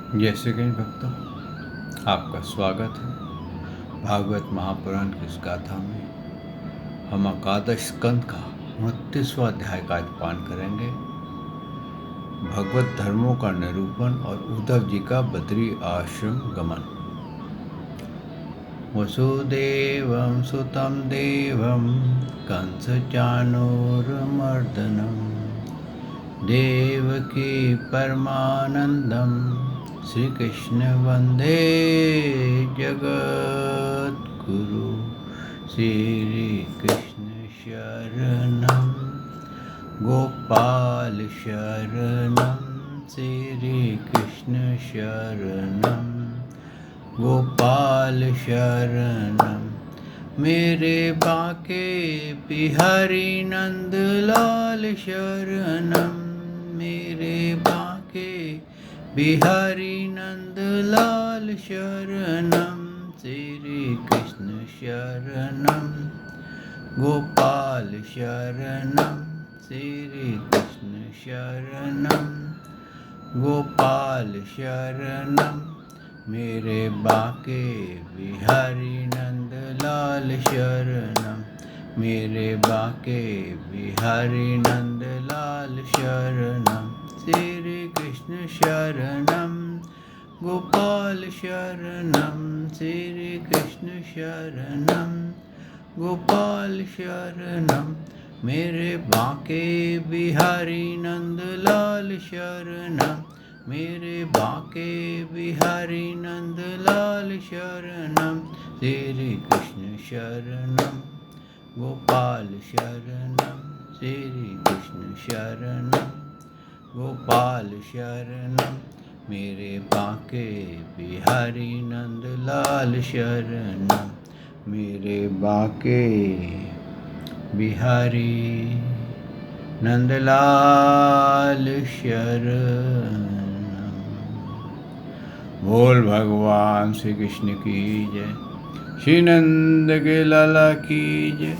जय श्री कृष्ण भक्तों, आपका स्वागत है भागवत महापुराण की इस गाथा में। हम एकादश स्कंद का 29वां अध्याय का आज पान करेंगे। भगवत धर्मों का निरूपण और उद्धव जी का बद्री आश्रम गमन। वसुदेवं सुतं देवं कंस चाणूरमर्दनम् देवकी परमानंदम श्री कृष्ण वंदे जगद्गुरु। श्री कृष्ण शरणम गोपाल शरणम श्री कृष्ण शरणम गोपाल शरणम। मेरे बाके बिहारी नंदलाल शरणम। मेरे बाके बिहारी नंदलाल शरणम श्री कृष्ण शरणम गोपाल शरणम श्री कृष्ण शरणम गोपाल शरणम। मेरे बाके बिहारी नंदलाल शरणम। मेरे बाके बिहारी नंदलाल शरणम श्री कृष्ण शरणम गोपाल शरणम श्री कृष्ण शरणम गोपाल शरणम। मेरे बाके बिहारी नंदलाल शरणम। मेरे बाके बिहारी नंदलाल शरणम श्री कृष्ण शरणम गोपाल शरणम श्री कृष्ण शरणम गोपाल शरणम। मेरे बाके बिहारी नंदलाल शरणम। मेरे बाके बिहारी नंदलाल शरणम। बोल भगवान श्री कृष्ण की जय। श्री नंद के लाला की जय।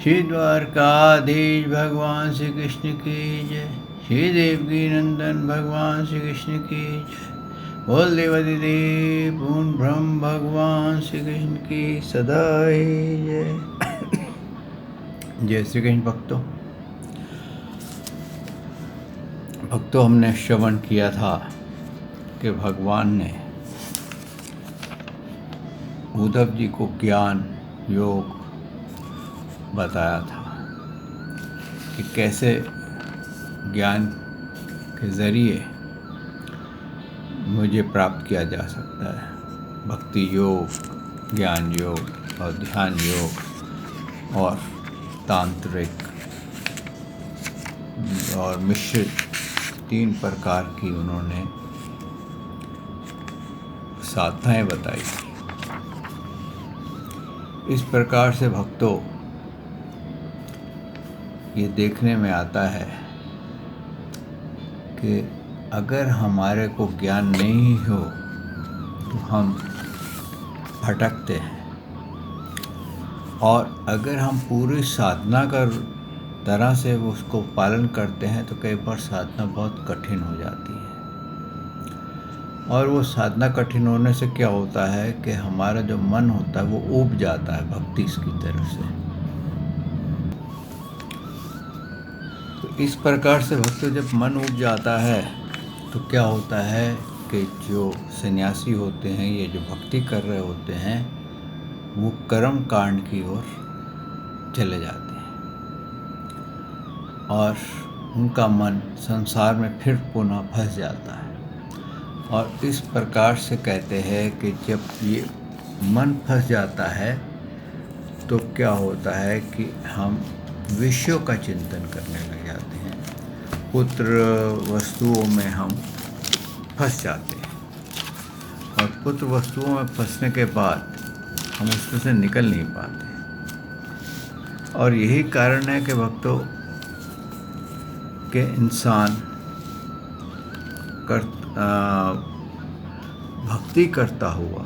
श्री द्वारकाधीश भगवान श्री कृष्ण की जय। श्री देवकी नंदन भगवान श्री कृष्ण की जय। बोल देवती देव पूर्ण ब्रह्म भगवान श्री कृष्ण की सदा ही जय। जय श्री कृष्ण भक्तों, हमने श्रवण किया था कि भगवान ने उद्धव जी को ज्ञान योग बताया था कि कैसे ज्ञान के ज़रिए मुझे प्राप्त किया जा सकता है। भक्ति योग, ज्ञान योग और ध्यान योग और तांत्रिक और मिश्रित 3 प्रकार की उन्होंने साधनाएं बताई। इस प्रकार से भक्तों, ये देखने में आता है कि अगर हमारे को ज्ञान नहीं हो तो हम भटकते हैं, और अगर हम पूरी साधना कर तरह से उसको पालन करते हैं तो कई बार साधना बहुत कठिन हो जाती है। और वो साधना कठिन होने से क्या होता है कि हमारा जो मन होता है वो ऊब जाता है भक्ति की तरफ से। तो इस प्रकार से भक्तों, जब मन ऊब जाता है तो क्या होता है कि जो सन्यासी होते हैं या जो भक्ति कर रहे होते हैं वो कर्म कांड की ओर चले जाते हैं और उनका मन संसार में फिर पुनः फंस जाता है। और इस प्रकार से कहते हैं कि जब ये मन फंस जाता है तो क्या होता है कि हम विषयों का चिंतन करने लग जाते हैं, पुत्र वस्तुओं में हम फंस जाते हैं, और पुत्र वस्तुओं में फंसने के बाद हम उसमें से निकल नहीं पाते। और यही कारण है कि भक्तों के इंसान भक्ति करता हुआ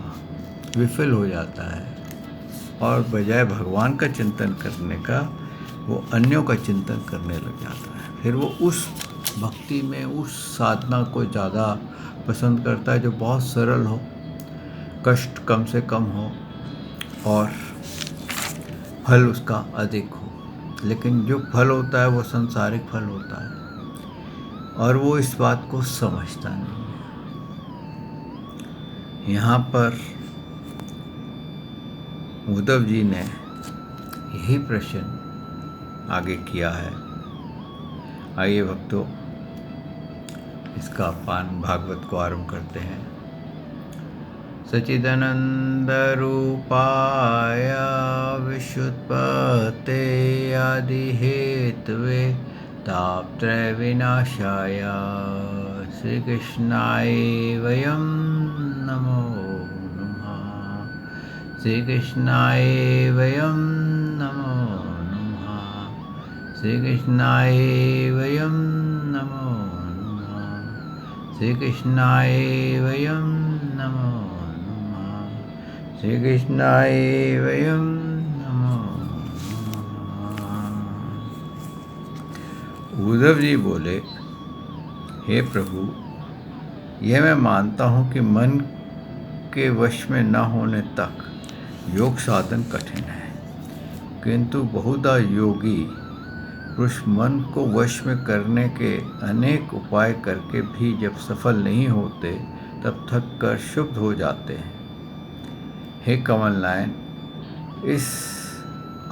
विफल हो जाता है और बजाय भगवान का चिंतन करने का वो अन्यों का चिंतन करने लग जाता है। फिर वो उस भक्ति में उस साधना को ज़्यादा पसंद करता है जो बहुत सरल हो, कष्ट कम से कम हो और फल उसका अधिक हो। लेकिन जो फल होता है वो सांसारिक फल होता है और वो इस बात को समझता नहीं है। यहाँ पर उद्धव जी ने यही प्रश्न आगे किया है। आइए भक्तों, इसका पान भागवत को आरंभ करते हैं। सच्चिदानंद रूपाय विश्वोत्पत्ते आदि हेतवे तापत्रय विनाशाय श्री कृष्णाय वयं नमो नमः। श्री कृष्णाय वयं नमो नमः। श्री कृष्णाय वयं नमो नमः। श्री कृष्णाय वयं नमो नमः। श्री कृष्णाय वयं नमो नमः। उद्धव जी बोले, हे प्रभु, यह मैं मानता हूँ कि मन के वश में न होने तक योग साधन कठिन है, किंतु बहुधा योगी पुरुष मन को वश में करने के अनेक उपाय करके भी जब सफल नहीं होते तब थक कर शुद्ध हो जाते हैं। हे कमल नयन, इस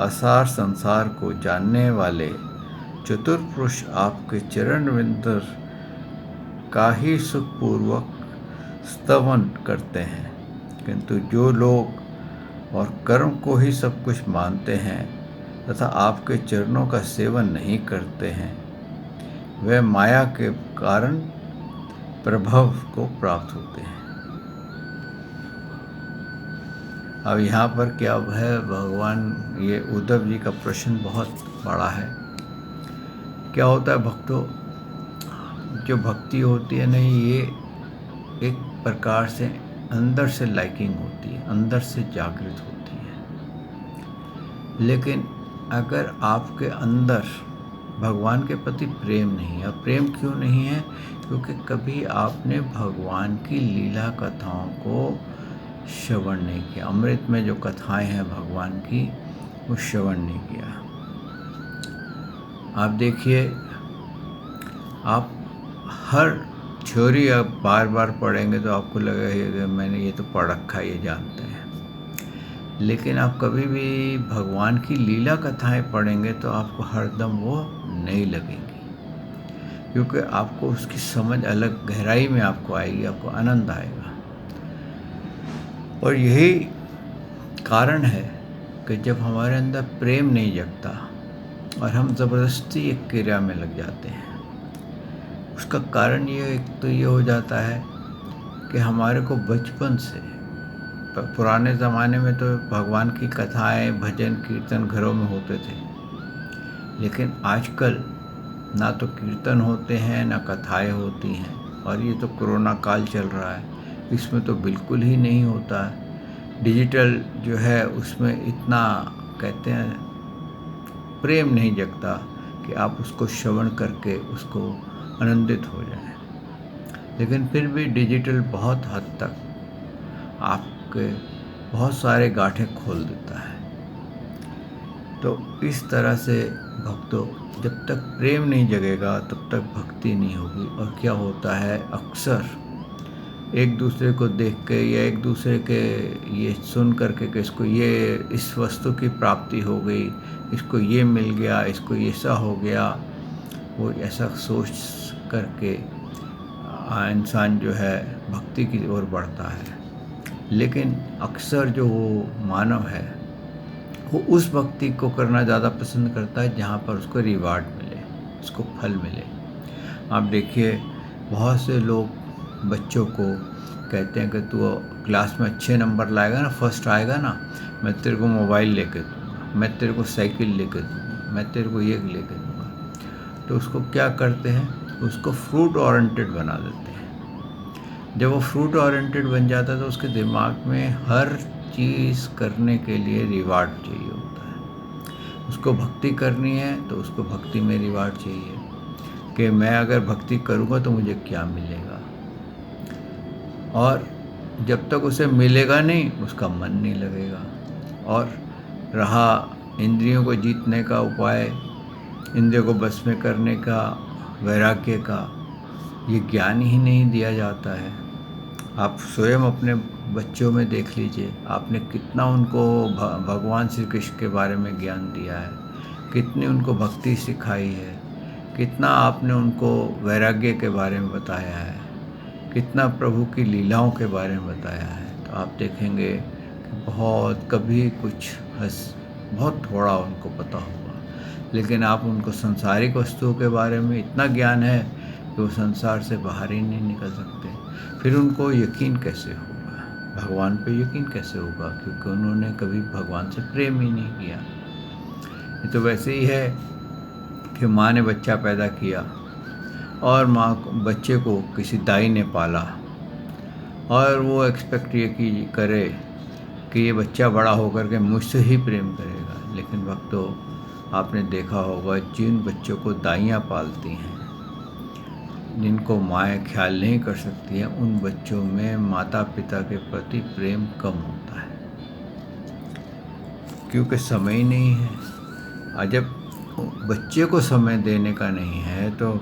असार संसार को जानने वाले चतुर पुरुष आपके चरण विंदर का ही सुखपूर्वक स्तवन करते हैं, किंतु जो लोग और कर्म को ही सब कुछ मानते हैं तथा आपके चरणों का सेवन नहीं करते हैं, वे माया के कारण प्रभव को प्राप्त होते हैं। अब यहाँ पर क्या है, भगवान, ये उद्धव जी का प्रश्न बहुत बड़ा है। क्या होता है भक्तों, जो भक्ति होती है नहीं, ये एक प्रकार से अंदर से लाइकिंग होती है, अंदर से जागृत होती है। लेकिन अगर आपके अंदर भगवान के प्रति प्रेम नहीं है, प्रेम क्यों नहीं है? क्योंकि कभी आपने भगवान की लीला कथाओं को श्रवण नहीं किया। अमृत में जो कथाएं हैं भगवान की, वो श्रवण नहीं किया। आप देखिए, आप हर थ्योरी आप बार बार पढ़ेंगे तो आपको लगेगा मैंने ये तो पढ़ रखा है, ये जानते हैं। लेकिन आप कभी भी भगवान की लीला कथाएं पढ़ेंगे तो आपको हरदम वो नहीं लगेंगी, क्योंकि आपको उसकी समझ अलग गहराई में आपको आएगी, आपको आनंद आएगा। और यही कारण है कि जब हमारे अंदर प्रेम नहीं जगता और हम ज़बरदस्ती एक क्रिया में लग जाते हैं, उसका कारण ये एक तो ये हो जाता है कि हमारे को बचपन से, पुराने ज़माने में तो भगवान की कथाएं, भजन, कीर्तन घरों में होते थे, लेकिन आजकल ना तो कीर्तन होते हैं ना कथाएं होती हैं। और ये तो कोरोना काल चल रहा है, इसमें तो बिल्कुल ही नहीं होता है। डिजिटल जो है उसमें इतना कहते हैं प्रेम नहीं जगता कि आप उसको श्रवण करके उसको आनंदित हो जाए। लेकिन फिर भी डिजिटल बहुत हद तक आपके बहुत सारे गांठें खोल देता है। तो इस तरह से भक्तों, जब तक प्रेम नहीं जगेगा तब तक भक्ति नहीं होगी। और क्या होता है, अक्सर एक दूसरे को देख के या एक दूसरे के ये सुन करके कि इसको ये इस वस्तु की प्राप्ति हो गई, इसको ये मिल गया, इसको ऐसा हो गया, वो ऐसा सोच करके इंसान जो है भक्ति की ओर बढ़ता है। लेकिन अक्सर जो वो मानव है वो उस भक्ति को करना ज़्यादा पसंद करता है जहाँ पर उसको रिवार्ड मिले, उसको फल मिले। आप देखिए, बहुत से लोग बच्चों को कहते हैं कि तू क्लास में अच्छे नंबर लाएगा ना, फर्स्ट आएगा ना, मैं तेरे को मोबाइल लेके दूँगा, मैं तेरे को साइकिल लेके दूँगा, मैं तेरे को ये लेके दूँगा। तो उसको क्या करते हैं, उसको फ्रूट ओरिएंटेड बना देते हैं। जब वो फ्रूट ओरिएंटेड बन जाता है तो उसके दिमाग में हर चीज़ करने के लिए रिवार्ड चाहिए होता है। उसको भक्ति करनी है तो उसको भक्ति में रिवार्ड चाहिए, कि मैं अगर भक्ति करूँगा तो मुझे क्या मिलेगा, और जब तक उसे मिलेगा नहीं उसका मन नहीं लगेगा। और रहा इंद्रियों को जीतने का उपाय, इंद्रियों को बस में करने का, वैराग्य का, ये ज्ञान ही नहीं दिया जाता है। आप स्वयं अपने बच्चों में देख लीजिए, आपने कितना उनको भगवान श्री कृष्ण के बारे में ज्ञान दिया है, कितनी उनको भक्ति सिखाई है, कितना आपने उनको वैराग्य के बारे में बताया है, कितना प्रभु की लीलाओं के बारे में बताया है। तो आप देखेंगे कि बहुत कभी कुछ बहुत थोड़ा उनको पता होगा, लेकिन आप उनको सांसारिक वस्तुओं के बारे में इतना ज्ञान है कि वो संसार से बाहर ही नहीं निकल सकते। फिर उनको यकीन कैसे होगा, भगवान पे यकीन कैसे होगा, क्योंकि उन्होंने कभी भगवान से प्रेम ही नहीं किया। ये तो वैसे ही है कि माँ ने बच्चा पैदा किया और बच्चे को किसी दाई ने पाला, और वो एक्सपेक्ट ये करे कि ये बच्चा बड़ा होकर के मुझसे ही प्रेम करेगा। लेकिन भक्तों, आपने देखा होगा जिन बच्चों को दाइयाँ पालती हैं, जिनको माएँ ख्याल नहीं कर सकती हैं, उन बच्चों में माता पिता के प्रति प्रेम कम होता है, क्योंकि समय ही नहीं है। और जब बच्चे को समय देने का नहीं है तो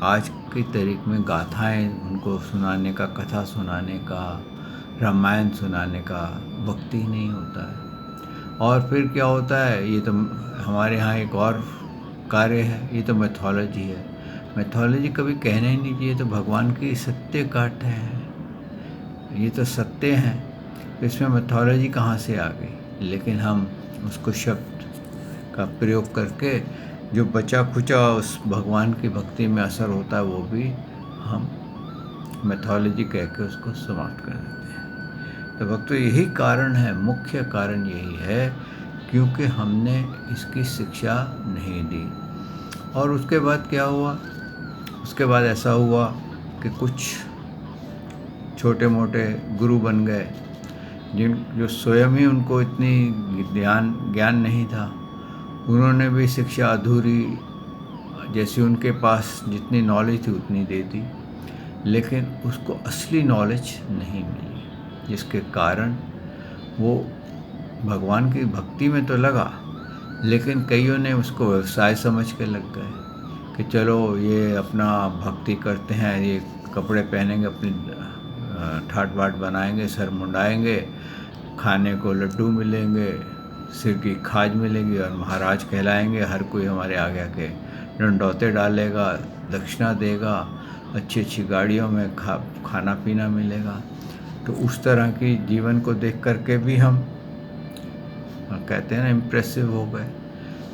आज की तारीख में गाथाएं उनको सुनाने का, कथा सुनाने का, रामायण सुनाने का वक्त ही नहीं होता है। और फिर क्या होता है, ये तो हमारे यहाँ एक और कार्य है, ये तो मैथोलॉजी है। मैथोलॉजी कभी कहना ही नहीं चाहिए, तो भगवान की सत्य काट है, ये तो सत्य हैं, इसमें मैथोलॉजी कहाँ से आ गई। लेकिन हम उसको शब्द का प्रयोग करके जो बचा खुचा उस भगवान की भक्ति में असर होता है, वो भी हम मैथोलॉजी कह के उसको समाप्त कर देते हैं। तो भक्तों, यही कारण है, मुख्य कारण यही है, क्योंकि हमने इसकी शिक्षा नहीं दी। और उसके बाद क्या हुआ, उसके बाद ऐसा हुआ कि कुछ छोटे मोटे गुरु बन गए, जो स्वयं ही उनको इतनी ज्ञान नहीं था, उन्होंने भी शिक्षा अधूरी, जैसी उनके पास जितनी नॉलेज थी उतनी दे दी, लेकिन उसको असली नॉलेज नहीं मिली, जिसके कारण वो भगवान की भक्ति में तो लगा, लेकिन कईयों ने उसको व्यवसाय समझ के लग गए कि चलो ये अपना भक्ति करते हैं, ये कपड़े पहनेंगे, अपनी ठाट बाट बनाएंगे, सर मुंडाएंगे, खाने को लड्डू मिलेंगे, सिर की खाज मिलेगी और महाराज कहलाएंगे, हर कोई हमारे आगे आके डंडौते डालेगा, दक्षिणा देगा, अच्छी अच्छी गाड़ियों में खाना पीना मिलेगा। तो उस तरह की जीवन को देख करके भी हम कहते हैं ना, इम्प्रेसिव हो गए।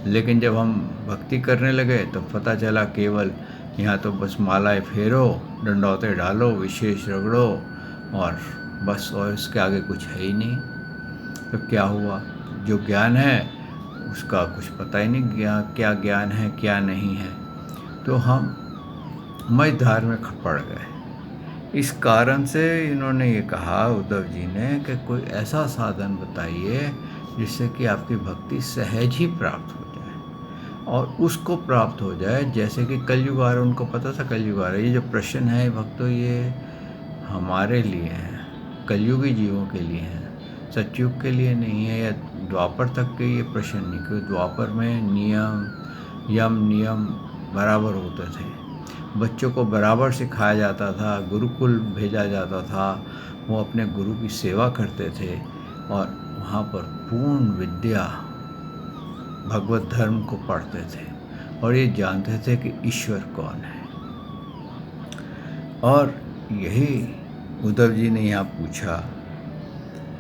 लेकिन जब हम भक्ति करने लगे तो पता चला केवल यहाँ तो बस मालाएं फेरो, डंडौते डालो, विशेष रगड़ो और बस, और इसके आगे कुछ है ही नहीं। तो क्या हुआ, जो ज्ञान है उसका कुछ पता ही नहीं, क्या ज्ञान है क्या नहीं है। तो हम मझधार में पड़ गए। इस कारण से इन्होंने ये कहा, उद्धव जी ने, कि कोई ऐसा साधन बताइए जिससे कि आपकी भक्ति सहज ही प्राप्त हो जाए, और उसको प्राप्त हो जाए जैसे कि कलयुग आ रहा है। उनको पता था कलयुग आ रहा है। ये जो प्रश्न है भक्तों, ये हमारे लिए है, कलयुगी जीवों के लिए है, सतयुग के लिए नहीं है, या द्वापर तक के ये प्रश्न नहीं। क्योंकि द्वापर में नियम बराबर होते थे, बच्चों को बराबर सिखाया जाता था, गुरुकुल भेजा जाता था, वो अपने गुरु की सेवा करते थे और वहाँ पर पूर्ण विद्या भगवत धर्म को पढ़ते थे और ये जानते थे कि ईश्वर कौन है। और यही उद्धव जी ने यहाँ पूछा,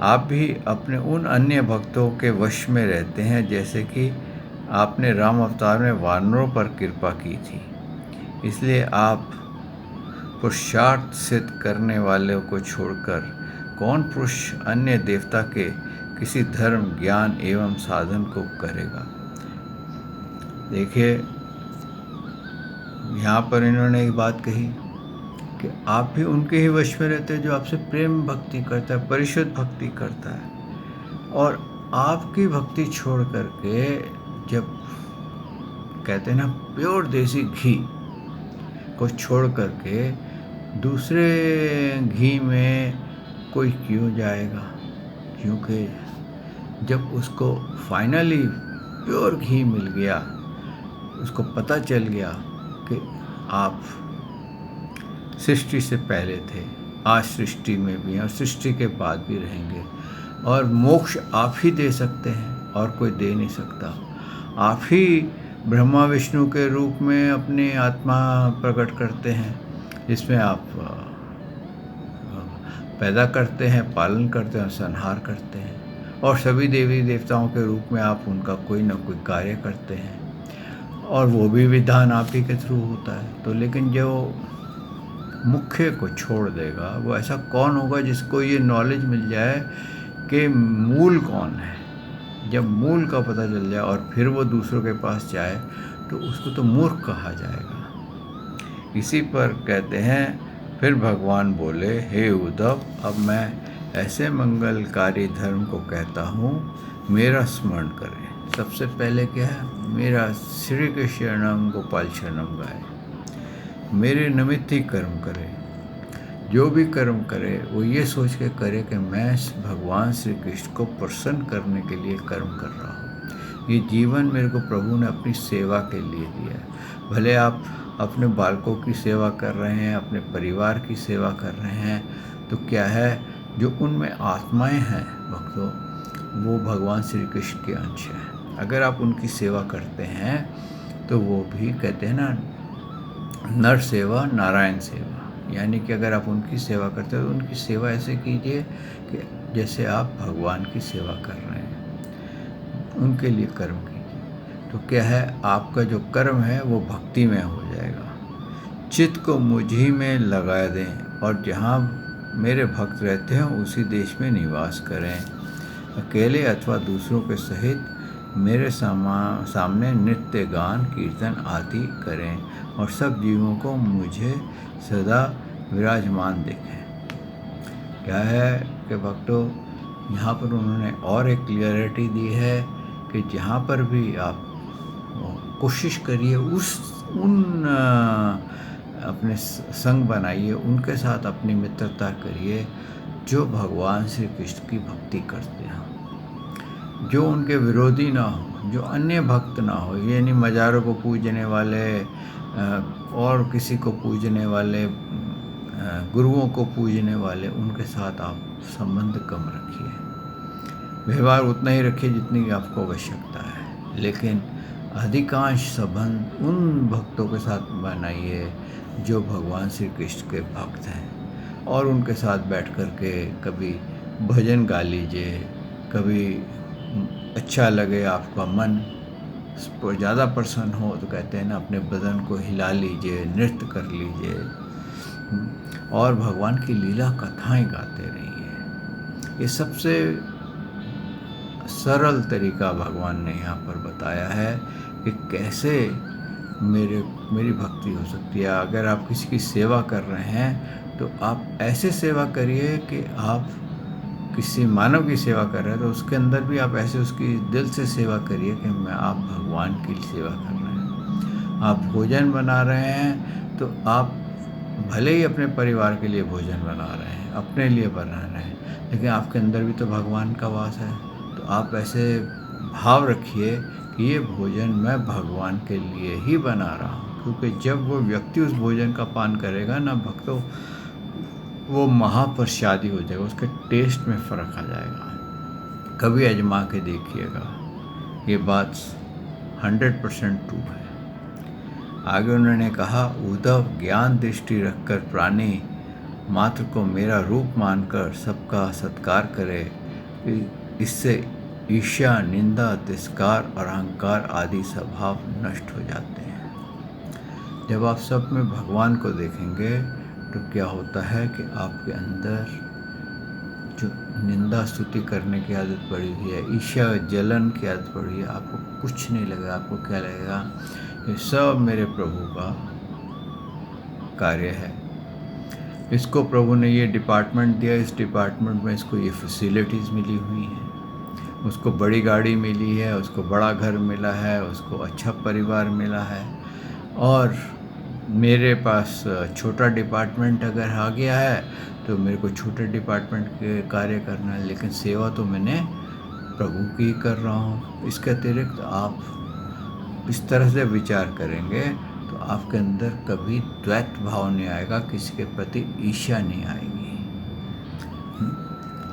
आप भी अपने उन अन्य भक्तों के वश में रहते हैं जैसे कि आपने राम अवतार में वानरों पर कृपा की थी, इसलिए आप पुरुषार्थ सिद्ध करने वाले को छोड़कर कौन पुरुष अन्य देवता के किसी धर्म, ज्ञान एवं साधन को करेगा। देखिए, यहाँ पर इन्होंने एक बात कही कि आप भी उनके ही वश में रहते हैं जो आपसे प्रेम भक्ति करता है, परिशुद्ध भक्ति करता है। और आपकी भक्ति छोड़ करके, जब कहते हैं ना प्योर देसी घी, को छोड़ करके दूसरे घी में कोई क्यों जाएगा? क्योंकि जब उसको फाइनली प्योर घी मिल गया, उसको पता चल गया कि आप सृष्टि से पहले थे, आज सृष्टि में भी हैं और सृष्टि के बाद भी रहेंगे, और मोक्ष आप ही दे सकते हैं और कोई दे नहीं सकता। आप ही ब्रह्मा विष्णु के रूप में अपनी आत्मा प्रकट करते हैं, जिसमें आप पैदा करते हैं, पालन करते हैं, संहार करते हैं, और सभी देवी देवताओं के रूप में आप उनका कोई ना कोई कार्य करते हैं, और वो भी विधान आप ही के थ्रू होता है। तो लेकिन जो मुख्य को छोड़ देगा, वो ऐसा कौन होगा जिसको ये नॉलेज मिल जाए कि मूल कौन है? जब मूल का पता चल जाए और फिर वो दूसरों के पास जाए तो उसको तो मूर्ख कहा जाएगा। इसी पर कहते हैं, फिर भगवान बोले, हे उद्धव, अब मैं ऐसे मंगलकारी धर्म को कहता हूँ, मेरा स्मरण करें। सबसे पहले क्या है? मेरा श्री के शरणम गोपाल शरणम गाए, मेरे निमित्त ही कर्म करे। जो भी कर्म करे वो ये सोच के करे कि मैं भगवान श्री कृष्ण को प्रसन्न करने के लिए कर्म कर रहा हूँ। ये जीवन मेरे को प्रभु ने अपनी सेवा के लिए दिया है। भले आप अपने बालकों की सेवा कर रहे हैं, अपने परिवार की सेवा कर रहे हैं, तो क्या है, जो उनमें आत्माएं हैं भक्तों, वो भगवान श्री कृष्ण के अंश हैं। अगर आप उनकी सेवा करते हैं तो वो भी कहते हैं ना, नर सेवा नारायण सेवा, यानी कि अगर आप उनकी सेवा करते हो तो उनकी सेवा ऐसे कीजिए कि जैसे आप भगवान की सेवा कर रहे हैं, उनके लिए कर्म कीजिए। तो क्या है, आपका जो कर्म है वो भक्ति में हो जाएगा। चित्त को मुझी में लगा दें और जहाँ मेरे भक्त रहते हैं उसी देश में निवास करें। अकेले अथवा दूसरों के सहित मेरे सामने नृत्य गान कीर्तन आदि करें और सब जीवों को मुझे सदा विराजमान देखें। क्या है कि भक्तों, यहाँ पर उन्होंने और एक क्लियरिटी दी है कि जहाँ पर भी आप कोशिश करिए अपने संग बनाइए, उनके साथ अपनी मित्रता करिए जो भगवान श्री कृष्ण की भक्ति करते हैं, जो उनके विरोधी ना हो, जो अन्य भक्त ना हो, यानी मज़ारों को पूजने वाले और किसी को पूजने वाले, गुरुओं को पूजने वाले, उनके साथ आप संबंध कम रखिए। व्यवहार उतना ही रखिए जितनी आपको आवश्यकता है, लेकिन अधिकांश संबंध उन भक्तों के साथ बनाइए जो भगवान श्री कृष्ण के भक्त हैं, और उनके साथ बैठ कर के कभी भजन गा लीजिए, कभी अच्छा लगे, आपका मन ज़्यादा प्रसन्न हो तो कहते हैं ना, अपने बदन को हिला लीजिए, नृत्य कर लीजिए और भगवान की लीला कथाएं गाते रहिए। ये सबसे सरल तरीका भगवान ने यहाँ पर बताया है कि कैसे मेरी भक्ति हो सकती है। अगर आप किसी की सेवा कर रहे हैं तो आप ऐसे सेवा करिए कि आप किसी मानव की सेवा कर रहे हैं तो उसके अंदर भी आप ऐसे उसकी दिल से सेवा करिए कि आप भगवान की सेवा कर रहे हैं। आप भोजन बना रहे हैं तो आप भले ही अपने परिवार के लिए भोजन बना रहे हैं, अपने लिए बना रहे हैं, लेकिन आपके अंदर भी तो भगवान का वास है। तो आप ऐसे भाव रखिए कि ये भोजन मैं भगवान के लिए ही बना रहा हूँ, क्योंकि जब वो व्यक्ति उस भोजन का पान करेगा ना भक्तों, वो महाप्रसादी हो जाएगा, उसके टेस्ट में फ़र्क आ जाएगा। कभी आजमा के देखिएगा, ये बात 100% ट्रू है। आगे उन्होंने कहा, उद्धव, ज्ञान दृष्टि रखकर प्राणी मात्र को मेरा रूप मानकर सबका सत्कार करे, इससे ईर्ष्या, निंदा, तिरस्कार और अहंकार आदि स्वभाव नष्ट हो जाते हैं। जब आप सब में भगवान को देखेंगे तो क्या होता है कि आपके अंदर जो निंदा स्तुति करने की आदत पड़ी हुई है, ईर्ष्या जलन की आदत पड़ी है, आपको कुछ नहीं लगेगा। आपको क्या लगेगा, ये सब मेरे प्रभु का कार्य है। इसको प्रभु ने ये डिपार्टमेंट दिया, इस डिपार्टमेंट में इसको ये फैसिलिटीज़ मिली हुई हैं, उसको बड़ी गाड़ी मिली है, उसको बड़ा घर मिला है, उसको अच्छा परिवार मिला है, और मेरे पास छोटा डिपार्टमेंट अगर आ गया है तो मेरे को छोटे डिपार्टमेंट के कार्य करना है, लेकिन सेवा तो मैंने प्रभु की कर रहा हूँ। इसके अतिरिक्त आप इस तरह से विचार करेंगे तो आपके अंदर कभी द्वैत भाव नहीं आएगा, किसी के प्रति ईर्ष्या नहीं आएगी।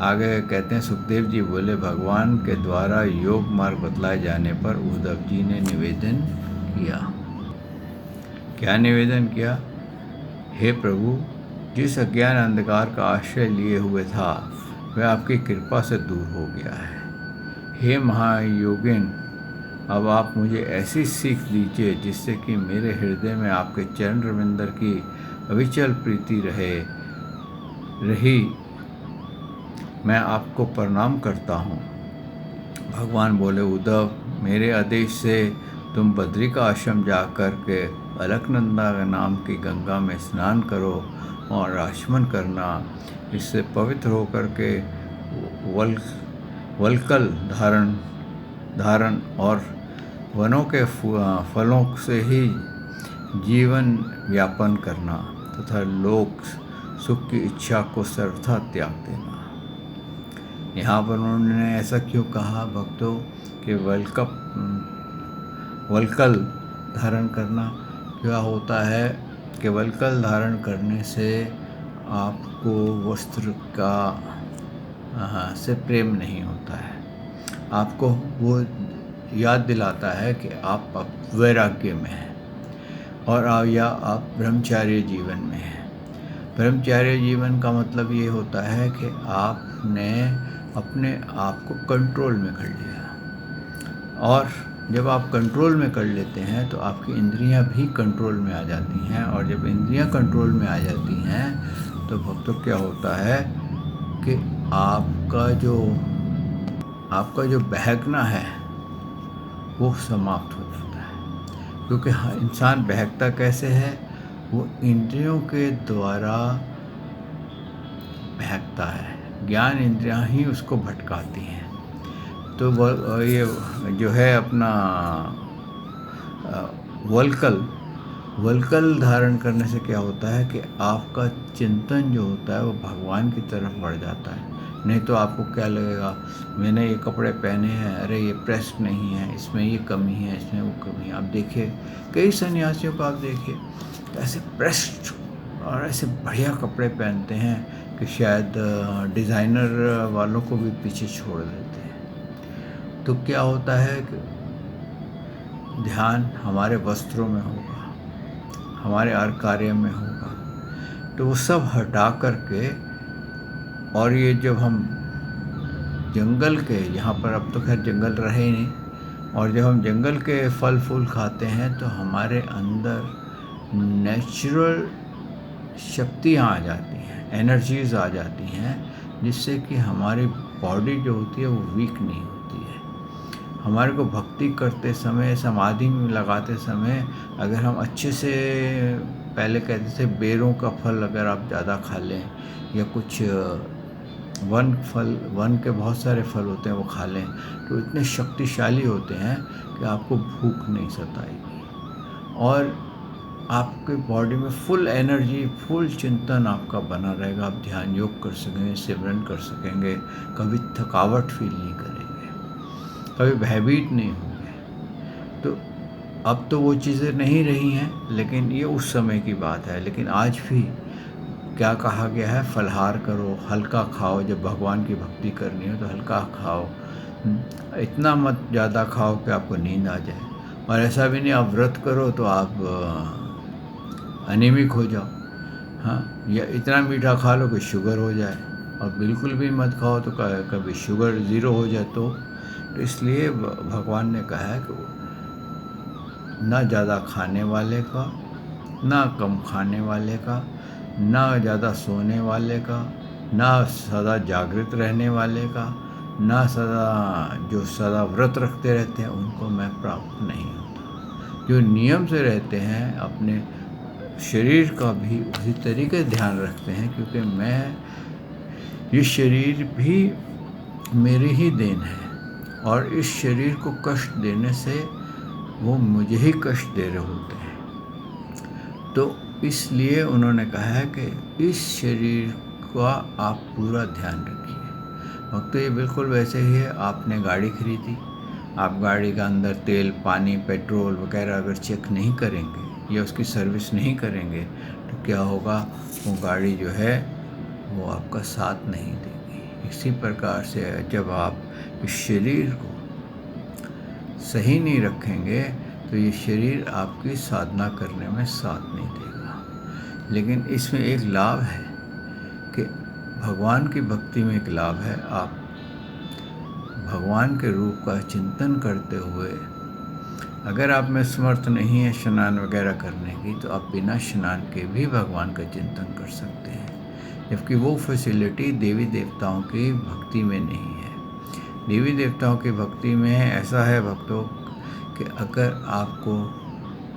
आगे कहते हैं, सुखदेव जी बोले, भगवान के द्वारा योग मार्ग बतलाए जाने पर उद्धव जी ने निवेदन किया। क्या निवेदन किया? हे प्रभु, जिस अज्ञान अंधकार का आश्रय लिए हुए था वह आपकी कृपा से दूर हो गया है। हे महायोगिन, अब आप मुझे ऐसी सीख दीजिए जिससे कि मेरे हृदय में आपके चरण रविंदर की अविचल प्रीति रही। मैं आपको प्रणाम करता हूँ। भगवान बोले, उद्धव, मेरे आदेश से तुम बद्री का आश्रम जाकर के अलकनंदा नाम की गंगा में स्नान करो और आचमन करना। इससे पवित्र होकर के वल्कल धारण और वनों के फलों से ही जीवन व्यापन करना तथा लोक सुख की इच्छा को सर्वथा त्याग देना। यहाँ पर उन्होंने ऐसा क्यों कहा भक्तों कि वल्कल धारण करना? क्या होता है कि वल्कल धारण करने से आपको वस्त्र का से प्रेम नहीं होता है। आपको वो याद दिलाता है कि आप वैराग्य में हैं और या आप ब्रह्मचार्य जीवन में हैं। ब्रह्मचार्य जीवन का मतलब ये होता है कि आपने अपने आप को कंट्रोल में कर लिया, और जब आप कंट्रोल में कर लेते हैं तो आपकी इंद्रियां भी कंट्रोल में आ जाती हैं, और जब इंद्रियां कंट्रोल में आ जाती हैं तो भक्तों क्या होता है कि आपका जो बहकना है वो समाप्त हो जाता है। क्योंकि इंसान बहकता कैसे है? वो इंद्रियों के द्वारा बहकता है, ज्ञान इंद्रियां ही उसको भटकाती हैं। तो ये जो है अपना वल्कल धारण करने से क्या होता है कि आपका चिंतन जो होता है वो भगवान की तरफ बढ़ जाता है। नहीं तो आपको क्या लगेगा, मैंने ये कपड़े पहने हैं, अरे ये प्रेस्ड नहीं है, इसमें ये कमी है, इसमें वो कमी है। आप देखिए कई सन्यासियों को आप देखिए ऐसे प्रेस्ड और ऐसे बढ़िया कपड़े पहनते हैं कि शायद डिज़ाइनर वालों को भी पीछे छोड़ देते हैं। तो क्या होता है कि ध्यान हमारे वस्त्रों में होगा, हमारे हर कार्य में होगा। तो वो सब हटा करके, और ये जब हम जंगल के, यहाँ पर अब तो खैर जंगल रहे ही नहीं, और जब हम जंगल के फल फूल खाते हैं तो हमारे अंदर नेचुरल शक्तियाँ आ जाती हैं, एनर्जीज़ आ जाती हैं, जिससे कि हमारी बॉडी जो होती है वो वीक नहीं होती है। हमारे को भक्ति करते समय, समाधि में लगाते समय अगर हम अच्छे से, पहले कहते थे बेरों का फल अगर आप ज़्यादा खा लें, या कुछ वन के बहुत सारे फल होते हैं वो खा लें, तो इतने शक्तिशाली होते हैं कि आपको भूख नहीं सताएगी, और आपके बॉडी में फुल एनर्जी, फुल चिंतन आपका बना रहेगा। आप ध्यान योग कर सकेंगे, सिमरन कर सकेंगे, कभी थकावट फील नहीं करेंगे, कभी भयभीत नहीं होंगे। तो अब तो वो चीज़ें नहीं रही हैं, लेकिन ये उस समय की बात है। लेकिन आज भी क्या कहा गया है, फलहार करो, हल्का खाओ। जब भगवान की भक्ति करनी हो तो हल्का खाओ, इतना मत ज़्यादा खाओ कि आपको नींद आ जाए। और ऐसा भी नहीं आप व्रत करो तो आप अनिमिक हो जाओ, हाँ, या इतना मीठा खा लो कि शुगर हो जाए, और बिल्कुल भी मत खाओ तो कभी शुगर ज़ीरो हो जाए। तो इसलिए भगवान ने कहा है कि ना ज़्यादा खाने वाले का, ना कम खाने वाले का, ना ज़्यादा सोने वाले का, ना सदा जागृत रहने वाले का, ना जो सदा व्रत रखते रहते हैं उनको मैं प्राप्त नहीं होता। जो नियम से रहते हैं, अपने शरीर का भी उसी तरीके ध्यान रखते हैं, क्योंकि ये शरीर भी मेरी ही देन है, और इस शरीर को कष्ट देने से वो मुझे ही कष्ट दे रहे होते हैं। तो इसलिए उन्होंने कहा है कि इस शरीर का आप पूरा ध्यान रखिए। भक्तों, ये बिल्कुल वैसे ही है, आपने गाड़ी खरीदी, आप गाड़ी का अंदर तेल, पानी, पेट्रोल वगैरह अगर चेक नहीं करेंगे या उसकी सर्विस नहीं करेंगे तो क्या होगा, वो गाड़ी जो है वो आपका साथ नहीं देगी। इसी प्रकार से जब आप इस शरीर को सही नहीं रखेंगे तो ये शरीर आपकी साधना करने में साथ नहीं देगा। लेकिन इसमें एक लाभ है कि भगवान की भक्ति में एक लाभ है, आप भगवान के रूप का चिंतन करते हुए, अगर आप में समर्थ नहीं है स्नान वगैरह करने की, तो आप बिना स्नान के भी भगवान का चिंतन कर सकते हैं, जबकि वो फैसिलिटी देवी देवताओं की भक्ति में नहीं है। देवी देवताओं की भक्ति में ऐसा है भक्तों कि अगर आपको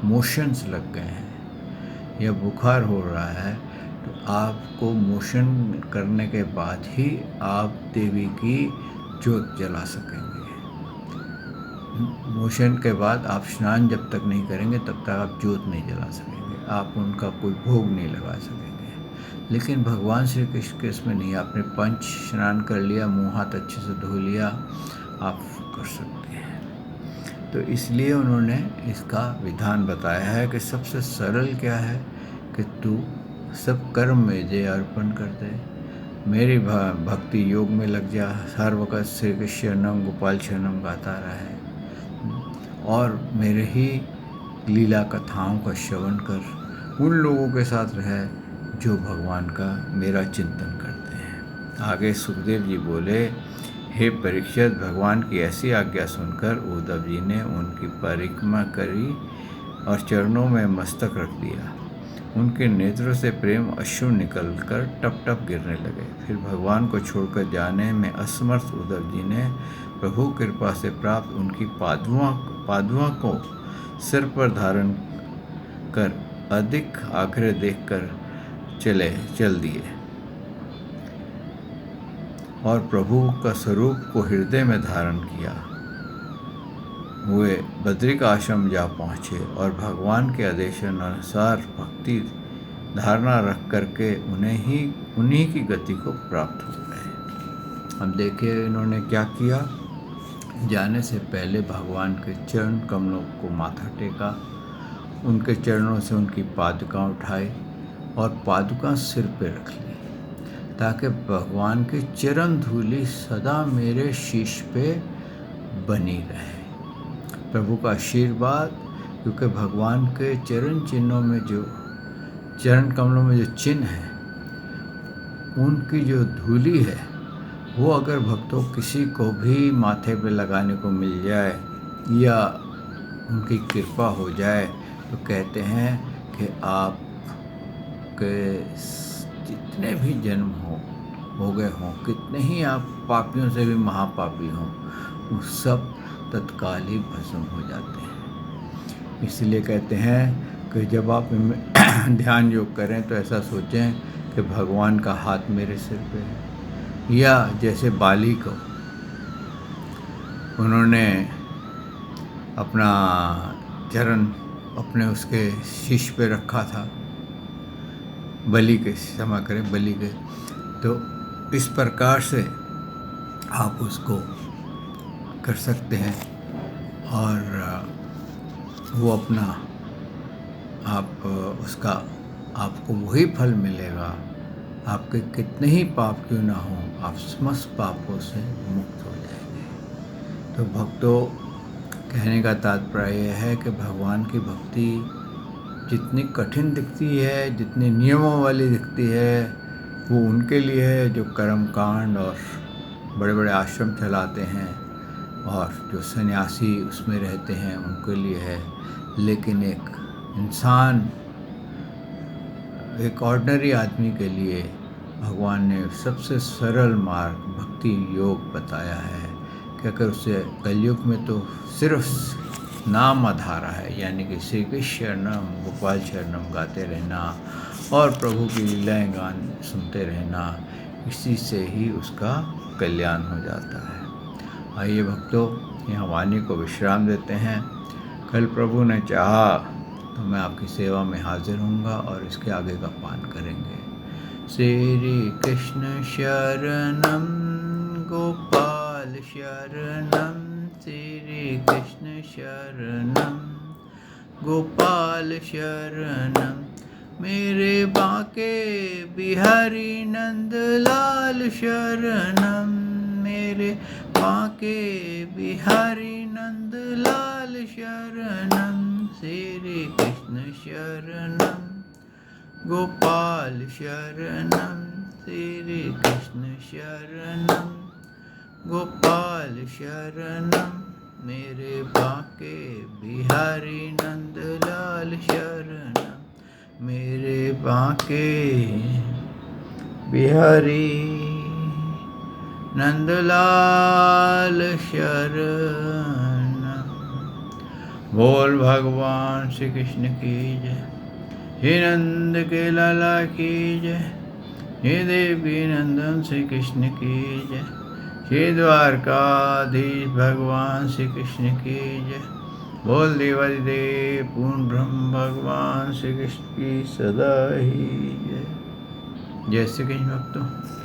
मोशंस लग गए हैं या बुखार हो रहा है तो आपको मोशन करने के बाद ही आप देवी की ज्योत जला सकेंगे। मोशन के बाद आप स्नान जब तक नहीं करेंगे तब तक आप ज्योत नहीं जला सकेंगे, आप उनका कोई भोग नहीं लगा सकेंगे। लेकिन भगवान श्री कृष्ण के इसमें नहीं, आपने पंच स्नान कर लिया, मुँह हाथ अच्छे से धो लिया, आप कर सकते हैं। तो इसलिए उन्होंने इसका विधान बताया है कि सबसे सरल क्या है कि तू सब कर्म में जय अर्पण कर दे, मेरी भक्ति योग में लग जा, हर वक्त श्री कृष्ण शरणम गोपाल शरणम गाता रहे और मेरे ही लीला कथाओं का श्रवण कर उन लोगों के साथ रहे जो भगवान का मेरा चिंतन करते हैं। आगे सुखदेव जी बोले, हे परीक्षित, भगवान की ऐसी आज्ञा सुनकर उद्धव जी ने उनकी परिक्रमा करी और चरणों में मस्तक रख दिया। उनके नेत्रों से प्रेम अश्रु निकलकर टप टप गिरने लगे। फिर भगवान को छोड़कर जाने में असमर्थ उद्धव जी ने प्रभु कृपा से प्राप्त उनकी पादुआ को सिर पर धारण कर अधिक आग्रह देखकर चल दिए और प्रभु का स्वरूप को हृदय में धारण किया। वे बद्रिक आश्रम जा पहुँचे और भगवान के आदेशानुसार भक्ति धारणा रख करके उन्हीं की गति को प्राप्त हो गए। अब देखिए इन्होंने क्या किया, जाने से पहले भगवान के चरण कमलों को माथा टेका, उनके चरणों से उनकी पादुका उठाई और पादुका सिर पे रख ली ताकि भगवान की चरण धूलि सदा मेरे शीश पे बनी रहे। प्रभु का आशीर्वाद, क्योंकि भगवान के चरण कमलों में जो चिन्ह है, उनकी जो धूलि है, वो अगर भक्तों किसी को भी माथे पे लगाने को मिल जाए या उनकी कृपा हो जाए तो कहते हैं कि आपके जितने भी जन्म हो गए हों, कितने ही आप पापियों से भी महापापी हों, वो सब तत्काल ही भस्म हो जाते हैं। इसलिए कहते हैं कि जब आप ध्यान योग करें तो ऐसा सोचें कि भगवान का हाथ मेरे सिर पे है। या जैसे बाली को उन्होंने अपना चरण अपने उसके शीश पे रखा था, बलि के तो इस प्रकार से आप उसको कर सकते हैं और वो अपना आपको वही फल मिलेगा। आपके कितने ही पाप क्यों ना हो, आप समस्त पापों से मुक्त हो जाएंगे। तो भक्तों, कहने का तात्पर्य यह है कि भगवान की भक्ति जितनी कठिन दिखती है, जितनी नियमों वाली दिखती है, वो उनके लिए है जो कर्म कांड और बड़े बड़े आश्रम चलाते हैं और जो सन्यासी उसमें रहते हैं उनके लिए है। लेकिन एक इंसान, एक ऑर्डिनरी आदमी के लिए भगवान ने सबसे सरल मार्ग भक्ति योग बताया है कि अगर उसे कलयुग में तो सिर्फ नाम आधारा है, यानी कि श्री कृष्ण शरणम गोपाल शरणम गाते रहना और प्रभु की लीलाएं गान सुनते रहना, इसी से ही उसका कल्याण हो जाता है। आइए भक्तों, यहाँ वाणी को विश्राम देते हैं। कल प्रभु ने चाहा तो मैं आपकी सेवा में हाजिर हूँगा और इसके आगे का पान करेंगे। श्री कृष्ण शरणम गोपाल शरणम, श्री कृष्ण शरणम गोपाल शरणम, मेरे बांके बिहारी नंद लाल शरणम, मेरे बांके बिहारी नंद लाल शरणम, श्री कृष्ण शरणम गोपाल शरणम, श्री कृष्ण शरणम गोपाल शरणम, मेरे बांके बिहारी नंद लाल शरणम, मेरे बांके बिहारी नंदलाल शरणम। बोल भगवान श्री कृष्ण की जय, हे नंद के लाला की जय, हे देवी नंदन श्री कृष्ण की जय, श्री द्वारकाधीश भगवान श्री कृष्ण की जय। बोल देवादिदेव पूर्ण ब्रह्म भगवान श्री कृष्ण की सदा ही जय। जय श्री कृष्ण भक्तों।